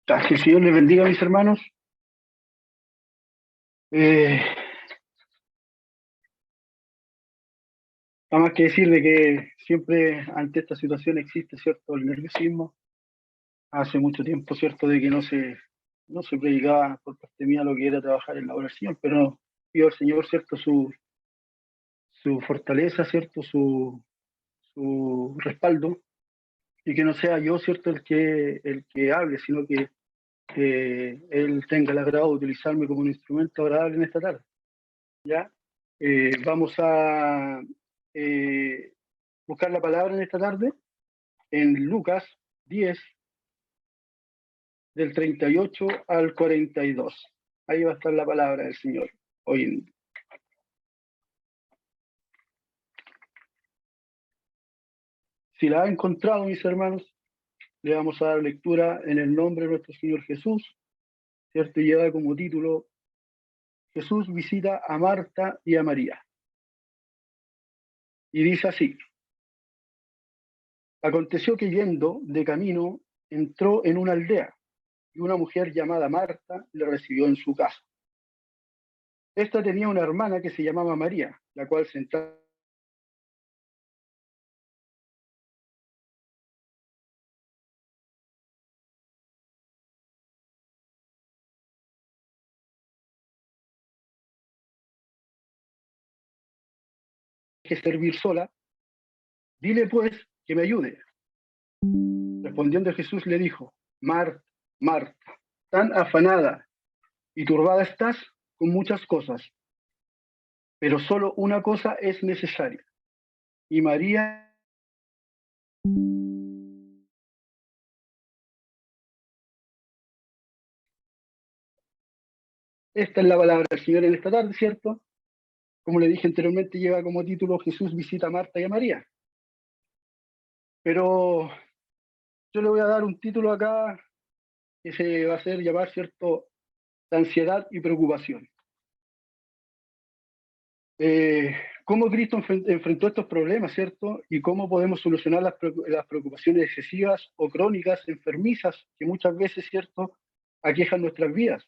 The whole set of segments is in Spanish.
Que el Señor les bendiga, mis hermanos. Eh, Nada más que decir de que siempre ante esta situación existe, ¿cierto?, el nerviosismo. Hace mucho tiempo, ¿cierto?, de que no se predicaba por parte mía lo que era trabajar en la oración, pero pido al Señor, ¿cierto?, su fortaleza, ¿cierto?, su respaldo, y que no sea yo, ¿cierto?, el que hable, sino que Él tenga el agrado de utilizarme como un instrumento agradable en esta tarde. ¿Ya? Vamos a buscar la palabra en esta tarde en Lucas 10, del 38 al 42. Ahí va a estar la palabra del Señor hoy en día. Si la ha encontrado, mis hermanos, le vamos a dar lectura en el nombre de nuestro Señor Jesús, ¿cierto? Y lleva como título: Jesús visita a Marta y a María. Y dice así: aconteció que yendo de camino entró en una aldea, y una mujer llamada Marta le recibió en su casa. Esta tenía una hermana que se llamaba María, la cual sentada que servir sola. Dile pues que me ayude. Respondiendo Jesús le dijo: Marta, Marta, tan afanada y turbada estás con muchas cosas, pero solo una cosa es necesaria. Y María, esta es la palabra del Señor en esta tarde, ¿cierto? Como le dije anteriormente, lleva como título: Jesús visita a Marta y a María. Pero yo le voy a dar un título acá que se va a hacer llamar, ¿cierto?, la ansiedad y preocupación. Eh, ¿Cómo Cristo enfrentó estos problemas, ¿cierto? Y cómo podemos solucionar las preocupaciones excesivas o crónicas, enfermizas, que muchas veces, ¿cierto?, aquejan nuestras vidas.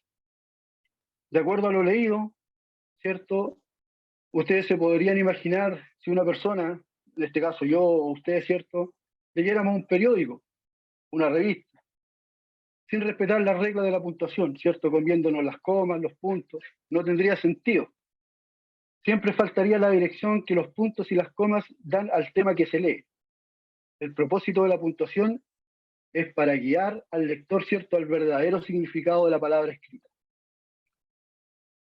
De acuerdo a lo leído, ¿cierto?, ustedes se podrían imaginar si una persona, en este caso yo o ustedes, ¿cierto?, leyéramos un periódico, una revista, sin respetar las reglas de la puntuación, ¿cierto?, comiéndonos las comas, los puntos, no tendría sentido. Siempre faltaría la dirección que los puntos y las comas dan al tema que se lee. El propósito de la puntuación es para guiar al lector, ¿cierto?, al verdadero significado de la palabra escrita.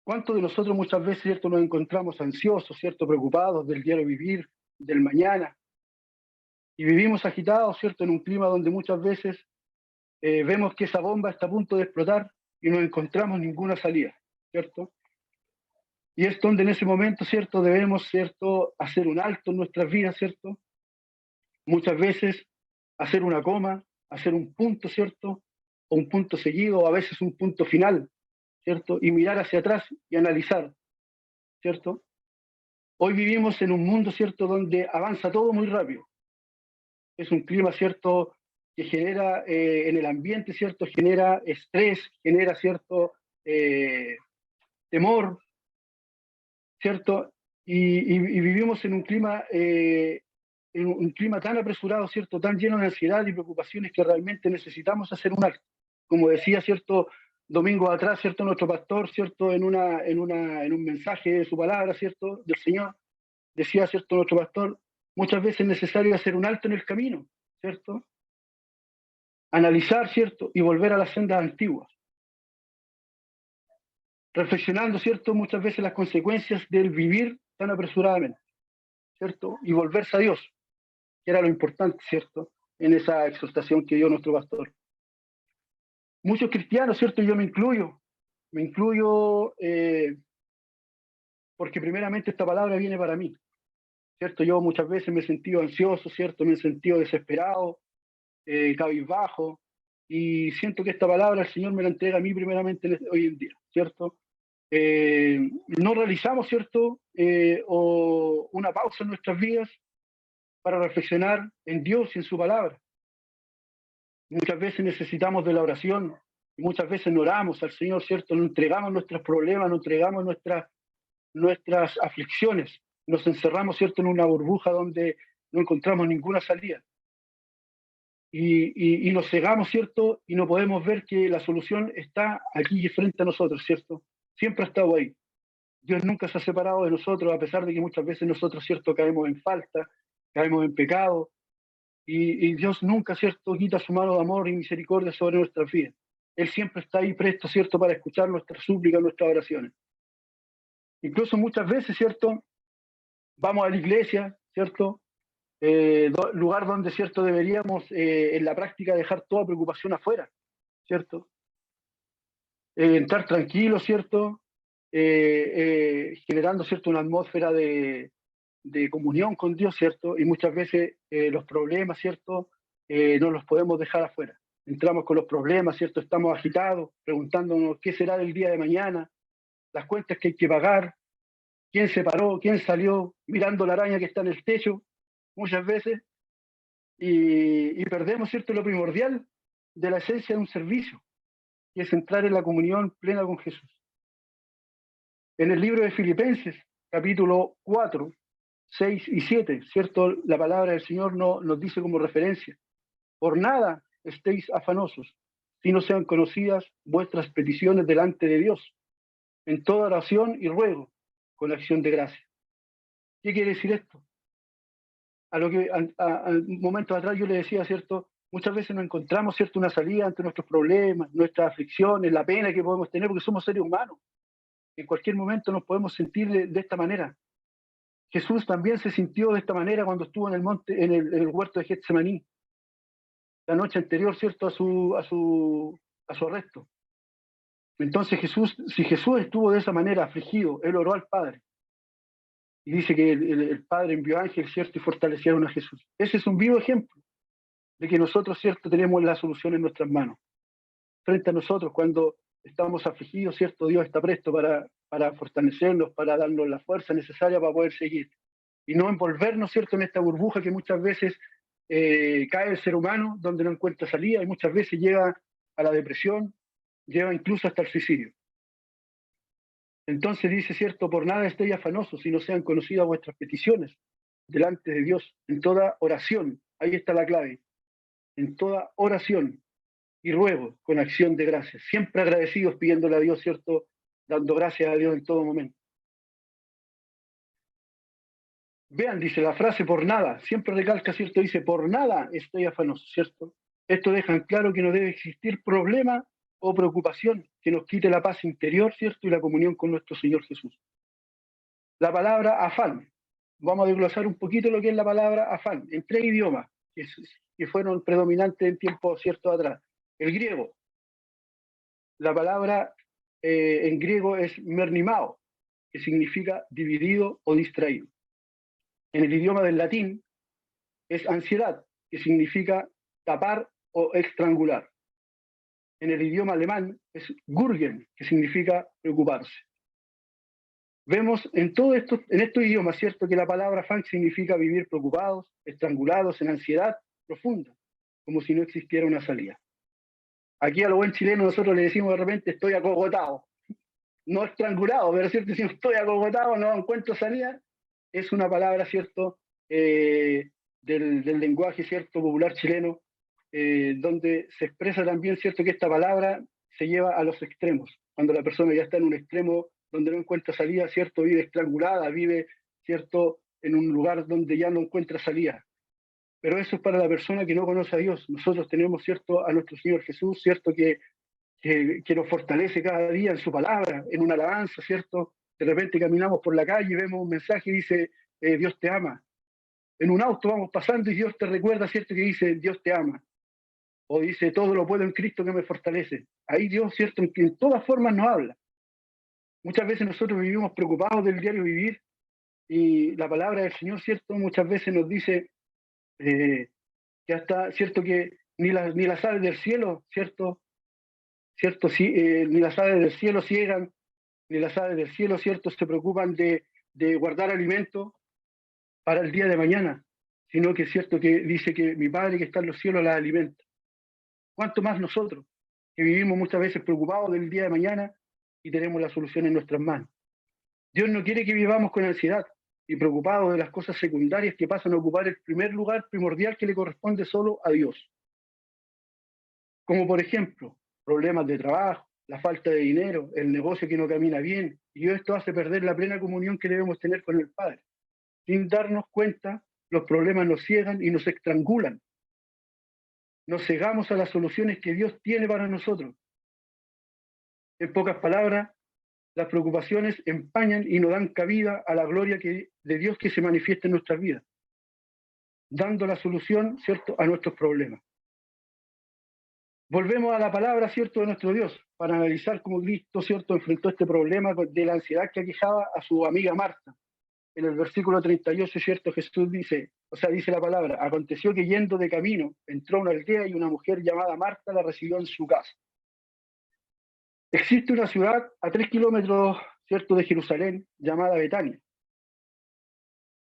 ¿Cuántos de nosotros muchas veces, ¿cierto?, nos encontramos ansiosos, ¿cierto?, preocupados del diario vivir, del mañana, y vivimos agitados, ¿cierto?, en un clima donde muchas veces vemos que esa bomba está a punto de explotar y no encontramos ninguna salida, ¿cierto? Y es donde en ese momento, ¿cierto?, debemos, ¿cierto?, hacer un alto en nuestras vidas, ¿cierto? Muchas veces hacer una coma, hacer un punto, ¿cierto?, o un punto seguido, o a veces un punto final, ¿cierto?, y mirar hacia atrás y analizar, ¿cierto? Hoy vivimos en un mundo, ¿cierto?, donde avanza todo muy rápido. Es un clima, ¿cierto?, que genera en el ambiente, ¿cierto?, genera estrés, genera, ¿cierto?, temor, ¿cierto? Y vivimos en un clima tan apresurado, ¿cierto?, tan lleno de ansiedad y preocupaciones, que realmente necesitamos hacer un acto. Como decía, ¿cierto?, domingo atrás, ¿cierto?, nuestro pastor, ¿cierto?, en un mensaje de su palabra, ¿cierto?, del Señor, decía, ¿cierto?, nuestro pastor: muchas veces es necesario hacer un alto en el camino, ¿cierto? Analizar, ¿cierto?, y volver a las sendas antiguas, reflexionando, ¿cierto?, muchas veces las consecuencias del vivir tan apresuradamente, ¿cierto? Y volverse a Dios, que era lo importante, ¿cierto?, en esa exhortación que dio nuestro pastor. Muchos cristianos, ¿cierto?, yo me incluyo porque primeramente esta palabra viene para mí, ¿cierto? Yo muchas veces me he sentido ansioso, ¿cierto?, me he sentido desesperado, cabizbajo, y siento que esta palabra el Señor me la entrega a mí primeramente hoy en día, ¿cierto? No realizamos, ¿cierto?, o una pausa en nuestras vidas para reflexionar en Dios y en su palabra. Muchas veces necesitamos de la oración, Y muchas veces no oramos al Señor, ¿cierto? No entregamos nuestros problemas, no entregamos nuestras aflicciones. Nos encerramos, ¿cierto?, en una burbuja donde no encontramos ninguna salida. Y nos cegamos, ¿cierto? Y no podemos ver que la solución está aquí frente a nosotros, ¿cierto? Siempre ha estado ahí. Dios nunca se ha separado de nosotros, a pesar de que muchas veces nosotros, ¿cierto?, caemos en falta, caemos en pecado, y Dios nunca, ¿cierto?, quita su mano de amor y misericordia sobre nuestras vidas. Él siempre está ahí presto, ¿cierto?, para escuchar nuestras súplicas, nuestras oraciones. Incluso muchas veces, ¿cierto?, vamos a la iglesia, ¿cierto?, lugar donde, ¿cierto?, deberíamos en la práctica dejar toda preocupación afuera, ¿cierto? Entrar tranquilo, ¿cierto? Generando, ¿cierto?, una atmósfera de comunión con Dios, ¿cierto? Y muchas veces los problemas, ¿cierto?, no los podemos dejar afuera. Entramos con los problemas, ¿cierto? Estamos agitados, preguntándonos qué será del día de mañana, las cuentas que hay que pagar, quién se paró, quién salió, mirando la araña que está en el techo, muchas veces, y perdemos, ¿cierto?, lo primordial de la esencia de un servicio, que es entrar en la comunión plena con Jesús. En el libro de Filipenses, capítulo 4, 6 y 7, ¿cierto? La palabra del Señor nos dice como referencia: por nada estéis afanosos, si no sean conocidas vuestras peticiones delante de Dios, en toda oración y ruego, con acción de gracia. ¿Qué quiere decir esto? A lo que momentos atrás yo le decía, ¿cierto? Muchas veces no encontramos, ¿cierto?, una salida ante nuestros problemas, nuestras aflicciones, la pena que podemos tener, porque somos seres humanos. En cualquier momento nos podemos sentir de esta manera. Jesús también se sintió de esta manera cuando estuvo en el monte, en el huerto de Getsemaní, la noche anterior, ¿cierto?, a su arresto. Entonces si Jesús estuvo de esa manera afligido, él oró al Padre. Y dice que el Padre envió ángeles, ¿cierto?, y fortalecieron a Jesús. Ese es un vivo ejemplo de que nosotros, ¿cierto?, tenemos la solución en nuestras manos. Frente a nosotros, cuando estamos afligidos, ¿cierto?, Dios está presto para fortalecernos, para darnos la fuerza necesaria para poder seguir. Y no envolvernos, ¿cierto?, en esta burbuja que muchas veces cae el ser humano, donde no encuentra salida, y muchas veces llega a la depresión, lleva incluso hasta el suicidio. Entonces dice, ¿cierto?, por nada estéis afanosos, si no sean conocidas vuestras peticiones delante de Dios, en toda oración, ahí está la clave, en toda oración y ruego, con acción de gracias, siempre agradecidos, pidiéndole a Dios, ¿cierto?, dando gracias a Dios en todo momento. Vean, dice la frase por nada, siempre recalca, ¿cierto? Dice, por nada estoy afanoso, ¿cierto? Esto deja en claro que no debe existir problema o preocupación que nos quite la paz interior, ¿cierto? Y la comunión con nuestro Señor Jesús. La palabra afán, vamos a desglosar un poquito lo que es la palabra afán, en 3 idiomas que fueron predominantes en tiempos, ¿cierto?, atrás. El griego, la palabra en griego es mernimao, que significa dividido o distraído. En el idioma del latín es ansiedad, que significa tapar o estrangular. En el idioma alemán es Gurgen, que significa preocuparse. Vemos en estos idiomas, ¿cierto?, que la palabra afán significa vivir preocupados, estrangulados en ansiedad profunda, como si no existiera una salida. Aquí a lo buen chileno nosotros le decimos de repente estoy acogotado, no estrangulado, pero cierto, si estoy acogotado, no encuentro salida, es una palabra, ¿cierto?, del lenguaje, ¿cierto?, popular chileno, donde se expresa también, ¿cierto?, que esta palabra se lleva a los extremos. Cuando la persona ya está en un extremo donde no encuentra salida, ¿cierto?, vive estrangulada, vive, ¿cierto?, en un lugar donde ya no encuentra salida. Pero eso es para la persona que no conoce a Dios. Nosotros tenemos, ¿cierto?, a nuestro Señor Jesús, ¿cierto?, que nos fortalece cada día en su palabra, en una alabanza, ¿cierto? De repente caminamos por la calle y vemos un mensaje y dice, Dios te ama. En un auto vamos pasando y Dios te recuerda, ¿cierto?, que dice, Dios te ama. O dice, todo lo puedo en Cristo que me fortalece. Ahí Dios, ¿cierto?, en todas formas nos habla. Muchas veces nosotros vivimos preocupados del diario vivir y la palabra del Señor, ¿cierto?, muchas veces nos dice que hasta, ¿cierto?, que ni las aves del cielo, ¿cierto?, ni las aves del cielo ciegan, ni las aves del cielo, ¿cierto?, se preocupan de guardar alimento para el día de mañana, sino que es cierto que dice que mi Padre que está en los cielos las alimenta. ¿Cuánto más nosotros? que vivimos muchas veces preocupados del día de mañana y tenemos la solución en nuestras manos. Dios no quiere que vivamos con ansiedad y preocupados de las cosas secundarias que pasan a ocupar el primer lugar primordial que le corresponde solo a Dios. Como por ejemplo, problemas de trabajo, la falta de dinero, el negocio que no camina bien, y esto hace perder la plena comunión que debemos tener con el Padre. Sin darnos cuenta, los problemas nos ciegan y nos estrangulan. Nos cegamos a las soluciones que Dios tiene para nosotros. En pocas palabras, las preocupaciones empañan y no dan cabida a la gloria de Dios que se manifiesta en nuestras vidas, dando la solución, ¿cierto?, a nuestros problemas. Volvemos a la palabra, ¿cierto?, de nuestro Dios, para analizar cómo Cristo, ¿cierto?, enfrentó este problema de la ansiedad que aquejaba a su amiga Marta. En el versículo 38, ¿cierto?, Jesús dice, dice la palabra, aconteció que yendo de camino, entró a una aldea y una mujer llamada Marta la recibió en su casa. Existe una ciudad a 3 kilómetros, ¿cierto?, de Jerusalén, llamada Betania.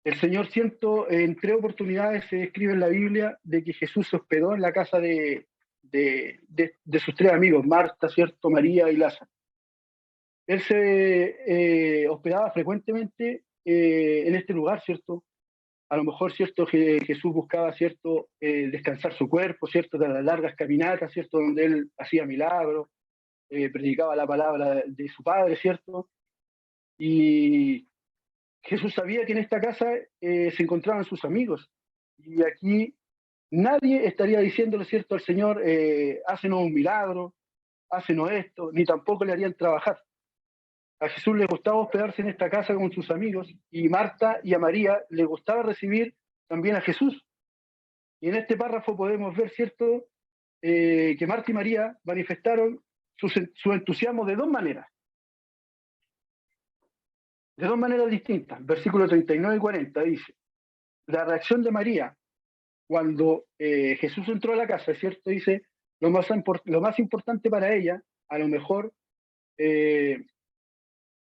El Señor, ¿cierto?, en 3 oportunidades se describe en la Biblia de que Jesús se hospedó en la casa de sus 3 amigos, Marta, ¿cierto?, María y Lázaro. Él se hospedaba frecuentemente en este lugar, ¿cierto? A lo mejor, ¿cierto?, Jesús buscaba, ¿cierto?, descansar su cuerpo, ¿cierto?, de las largas caminatas, ¿cierto?, donde él hacía milagros, predicaba la palabra de su Padre, ¿cierto? Y Jesús sabía que en esta casa se encontraban sus amigos. Y aquí nadie estaría diciéndole, ¿cierto?, al Señor, hácenos un milagro, hácenos esto, ni tampoco le harían trabajar. A Jesús le gustaba hospedarse en esta casa con sus amigos, y Marta y a María le gustaba recibir también a Jesús. Y en este párrafo podemos ver, ¿cierto?, que Marta y María manifestaron su entusiasmo de 2 maneras. De 2 maneras distintas. Versículos 39 y 40 dice, la reacción de María cuando Jesús entró a la casa, ¿cierto? Dice, lo más importante para ella, a lo mejor,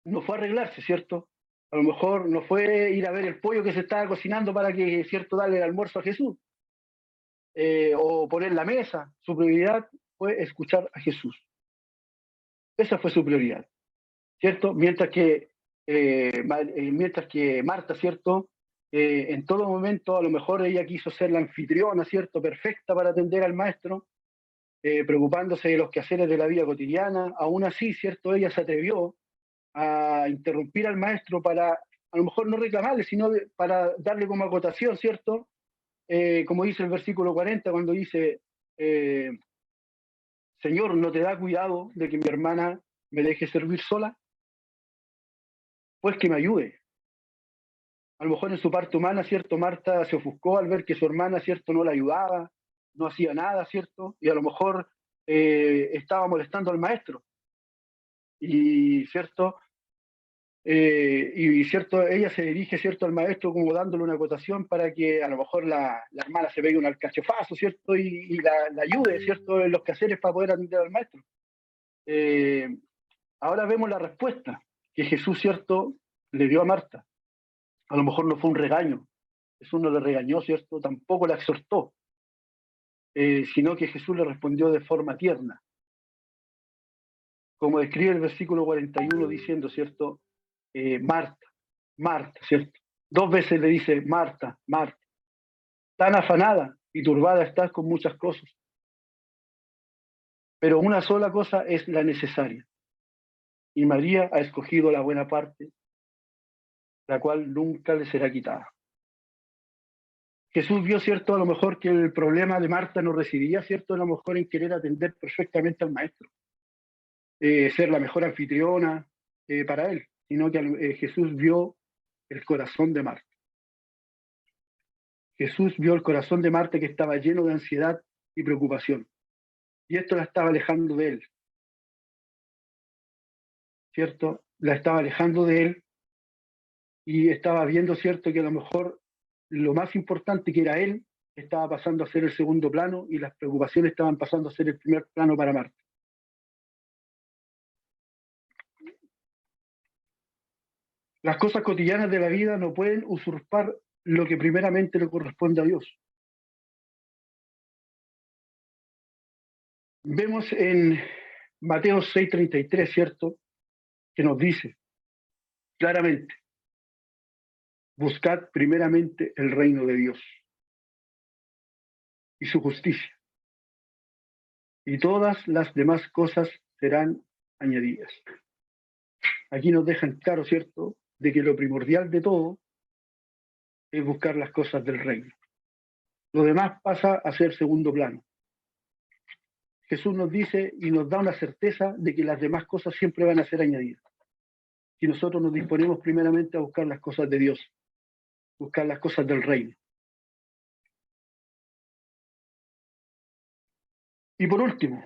no fue arreglarse, ¿cierto? A lo mejor no fue ir a ver el pollo que se estaba cocinando para que, ¿cierto?, darle el almuerzo a Jesús, o poner la mesa. Su prioridad fue escuchar a Jesús. Esa fue su prioridad, ¿cierto? Mientras que Marta, ¿cierto?, en todo momento a lo mejor ella quiso ser la anfitriona, ¿cierto?, perfecta para atender al maestro, preocupándose de los quehaceres de la vida cotidiana. Aún así, ¿cierto?, ella se atrevió a interrumpir al maestro para, a lo mejor no reclamarle, sino para darle como acotación, ¿cierto? Como dice el versículo 40, cuando dice, Señor, ¿no te da cuidado de que mi hermana me deje servir sola? Pues que me ayude. A lo mejor en su parte humana, ¿cierto?, Marta se ofuscó al ver que su hermana, ¿cierto?, no la ayudaba, no hacía nada, ¿cierto? Y a lo mejor estaba molestando al maestro. Y, ¿cierto? Cierto, ella se dirige, ¿cierto?, al maestro como dándole una acotación para que a lo mejor la hermana se pegue un alcachofazo, ¿cierto?, y la ayude, ¿cierto?, en los quehaceres para poder atender al maestro. Ahora vemos la respuesta que Jesús, ¿cierto?, le dio a Marta. A lo mejor no fue un regaño, Jesús no le regañó, ¿cierto?, tampoco la exhortó, sino que Jesús le respondió de forma tierna, como describe el versículo 41 diciendo, ¿cierto?, Marta, Marta, ¿cierto? 2 veces le dice, Marta, Marta, tan afanada y turbada estás con muchas cosas, pero una sola cosa es la necesaria. Y María ha escogido la buena parte, la cual nunca le será quitada. Jesús vio, ¿cierto?, a lo mejor que el problema de Marta no residía, ¿cierto?, a lo mejor en querer atender perfectamente al maestro, ser la mejor anfitriona para él, sino que Jesús vio el corazón de Marta. Jesús vio el corazón de Marta que estaba lleno de ansiedad y preocupación, y esto la estaba alejando de él, ¿cierto? La estaba alejando de él y estaba viendo, ¿cierto?, que a lo mejor lo más importante, que era él, estaba pasando a ser el segundo plano y las preocupaciones estaban pasando a ser el primer plano para Marta. Las cosas cotidianas de la vida no pueden usurpar lo que primeramente le corresponde a Dios. Vemos en Mateo 6:33, ¿cierto? Que nos dice claramente, buscad primeramente el reino de Dios y su justicia, y todas las demás cosas serán añadidas. Aquí nos dejan claro, ¿cierto?, de que lo primordial de todo es buscar las cosas del reino. Lo demás pasa a ser segundo plano. Jesús nos dice y nos da una certeza de que las demás cosas siempre van a ser añadidas. Si nosotros nos disponemos primeramente a buscar las cosas de Dios, buscar las cosas del reino. Y por último,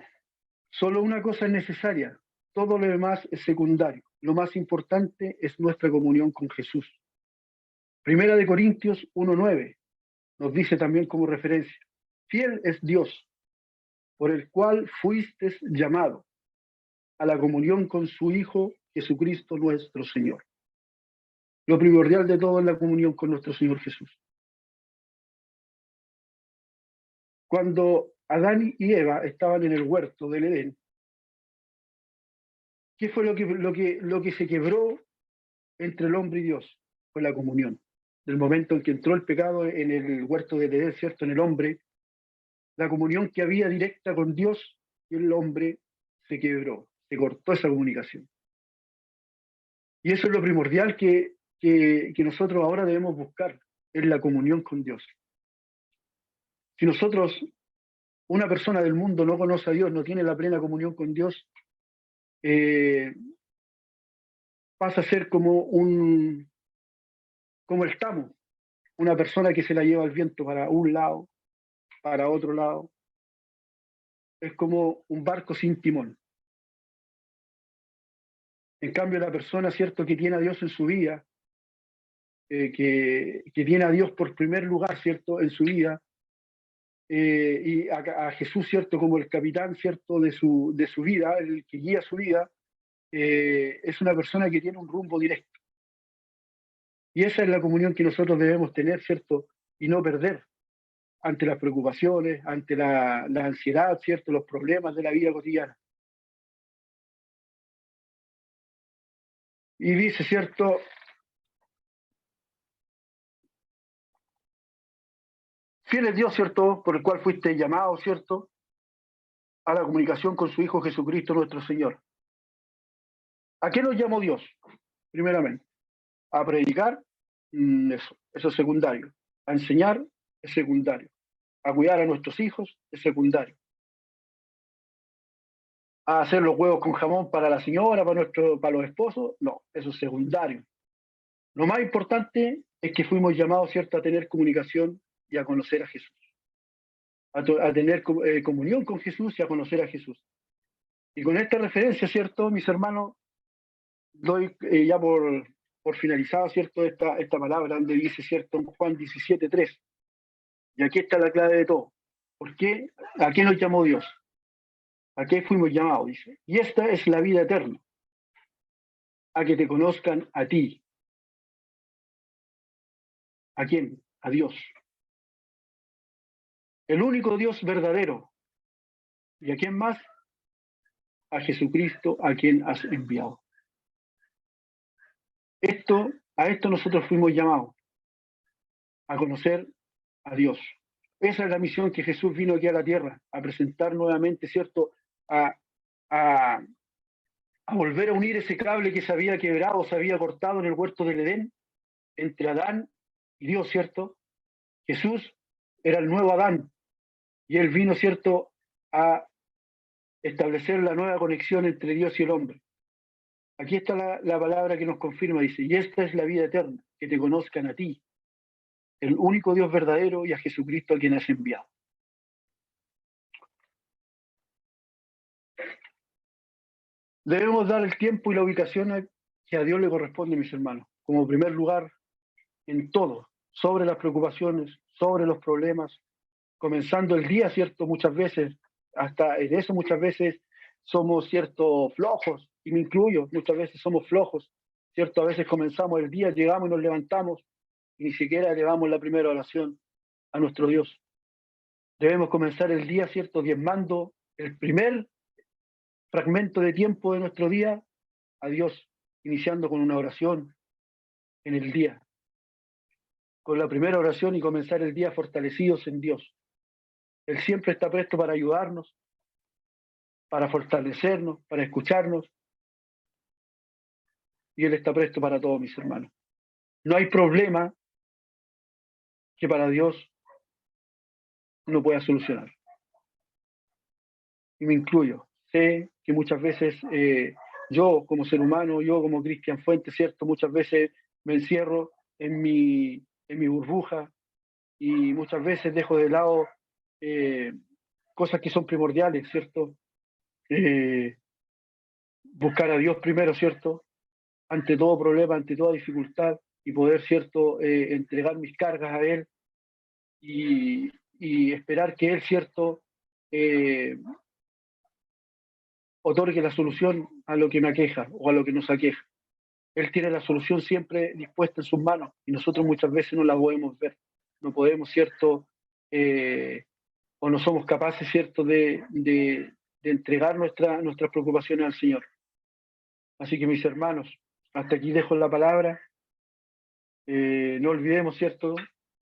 solo una cosa es necesaria, todo lo demás es secundario. Lo más importante es nuestra comunión con Jesús. Primera de Corintios 1:9 nos dice también como referencia, fiel es Dios, por el cual fuisteis llamado a la comunión con su Hijo Jesucristo nuestro Señor. Lo primordial de todo es la comunión con nuestro Señor Jesús. Cuando Adán y Eva estaban en el huerto del Edén, ¿qué fue lo que se quebró entre el hombre y Dios? Fue la comunión. Del momento en que entró el pecado en el huerto del Edén, ¿cierto? En el hombre, la comunión que había directa con Dios y el hombre se quebró, se cortó esa comunicación. Y eso es lo primordial que nosotros ahora debemos buscar, es la comunión con Dios. Si nosotros, una persona del mundo no conoce a Dios, no tiene la plena comunión con Dios, pasa a ser como el tamo, una persona que se la lleva el viento para un lado, para otro lado. Es como un barco sin timón. En cambio, la persona, ¿cierto?, que tiene a Dios en su vida, que tiene a Dios por primer lugar, ¿cierto?, en su vida, y a Jesús, ¿cierto?, como el capitán, ¿cierto?, de su vida, el que guía su vida, es una persona que tiene un rumbo directo. Y esa es la comunión que nosotros debemos tener, ¿cierto?, y no perder ante las preocupaciones, ante la ansiedad, ¿cierto?, los problemas de la vida cotidiana. Y dice, ¿cierto?, fiel es Dios, ¿cierto?, por el cual fuiste llamado, ¿cierto?, a la comunicación con su Hijo Jesucristo nuestro Señor. ¿A qué nos llamó Dios? Primeramente, a predicar, eso es secundario. A enseñar, es secundario. A cuidar a nuestros hijos, es secundario. A hacer los huevos con jamón para la señora, para los esposos, no, eso es secundario. Lo más importante es que fuimos llamados, ¿cierto?, a tener comunicación y a conocer a Jesús. A tener comunión con Jesús y a conocer a Jesús. Y con esta referencia, ¿cierto?, mis hermanos, doy ya por finalizado, ¿cierto?, esta palabra donde dice, ¿cierto?, en Juan 17:3. Y aquí está la clave de todo. ¿Por qué? ¿A qué nos llamó Dios? ¿A qué fuimos llamados? Dice. Y esta es la vida eterna. A que te conozcan a ti. ¿A quién? A Dios. El único Dios verdadero. ¿Y a quién más? A Jesucristo, a quien has enviado. A esto nosotros fuimos llamados. A conocer a Dios. Esa es la misión que Jesús vino aquí a la tierra, a presentar nuevamente, ¿cierto?, a volver a unir ese cable que se había quebrado, se había cortado en el huerto del Edén, entre Adán y Dios, ¿cierto? Jesús era el nuevo Adán, y él vino, ¿cierto?, a establecer la nueva conexión entre Dios y el hombre. Aquí está la palabra que nos confirma, dice, y esta es la vida eterna, que te conozcan a ti, el único Dios verdadero, y a Jesucristo a quien has enviado. Debemos dar el tiempo y la ubicación que a Dios le corresponde, mis hermanos, como primer lugar en todo, sobre las preocupaciones, sobre los problemas, comenzando el día, ¿cierto? Muchas veces, hasta en eso muchas veces somos, ¿cierto?, flojos, y me incluyo, muchas veces somos flojos, ¿cierto? A veces comenzamos el día, llegamos y nos levantamos, y ni siquiera elevamos la primera oración a nuestro Dios. Debemos comenzar el día, ¿cierto?, diezmando el primer fragmento de tiempo de nuestro día a Dios, iniciando con una oración en el día, con la primera oración y comenzar el día fortalecidos en Dios. Él siempre está presto para ayudarnos, para fortalecernos, para escucharnos, y Él está presto para todos, mis hermanos. No hay problema que para Dios no pueda solucionar. Y me incluyo. Sé que muchas veces yo como ser humano, yo como Cristian Fuentes, ¿cierto? Muchas veces me encierro en mi burbuja y muchas veces dejo de lado cosas que son primordiales, ¿cierto? Buscar a Dios primero, ¿cierto? Ante todo problema, ante toda dificultad y poder, ¿cierto? Entregar mis cargas a Él y esperar que Él, ¿cierto? Eh, otorgue la solución a lo que me aqueja o a lo que nos aqueja. Él tiene la solución siempre dispuesta en sus manos y nosotros muchas veces no la podemos ver. No podemos, ¿cierto? O no somos capaces, ¿cierto?, de entregar nuestras preocupaciones al Señor. Así que mis hermanos, hasta aquí dejo la palabra. No olvidemos, ¿cierto?,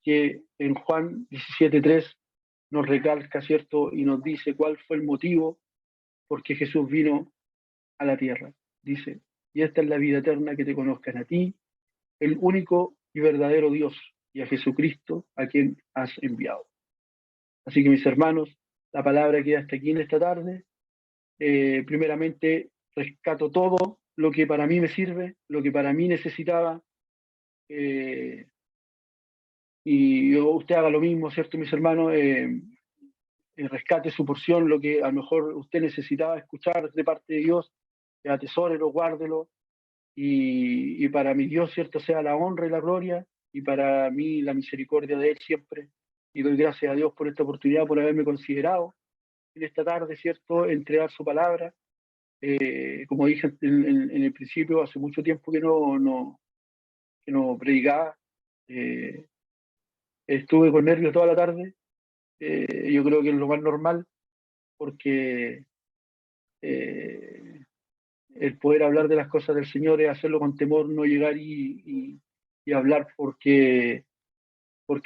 que en Juan 17:3 nos recalca, ¿cierto?, y nos dice cuál fue el motivo por qué Jesús vino a la tierra. Dice, y esta es la vida eterna, que te conozcan a ti, el único y verdadero Dios, y a Jesucristo, a quien has enviado. Así que mis hermanos, la palabra queda hasta aquí en esta tarde. Primeramente, rescato todo lo que para mí me sirve, lo que para mí necesitaba, y usted haga lo mismo, ¿cierto, mis hermanos? Rescate su porción, lo que a lo mejor usted necesitaba escuchar de parte de Dios, atesórelo, guárdelo, y para mi Dios, ¿cierto?, sea la honra y la gloria, y para mí la misericordia de Él siempre. Y doy gracias a Dios por esta oportunidad, por haberme considerado en esta tarde, ¿cierto?, entregar su palabra. Como dije en el principio, hace mucho tiempo que no predicaba. Eh, Estuve con nervios toda la tarde. Yo creo que es lo más normal, porque el poder hablar de las cosas del Señor es hacerlo con temor, no llegar y hablar porque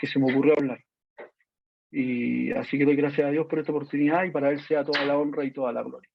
se me ocurrió hablar. Y así que doy gracias a Dios por esta oportunidad, y para Él sea toda la honra y toda la gloria.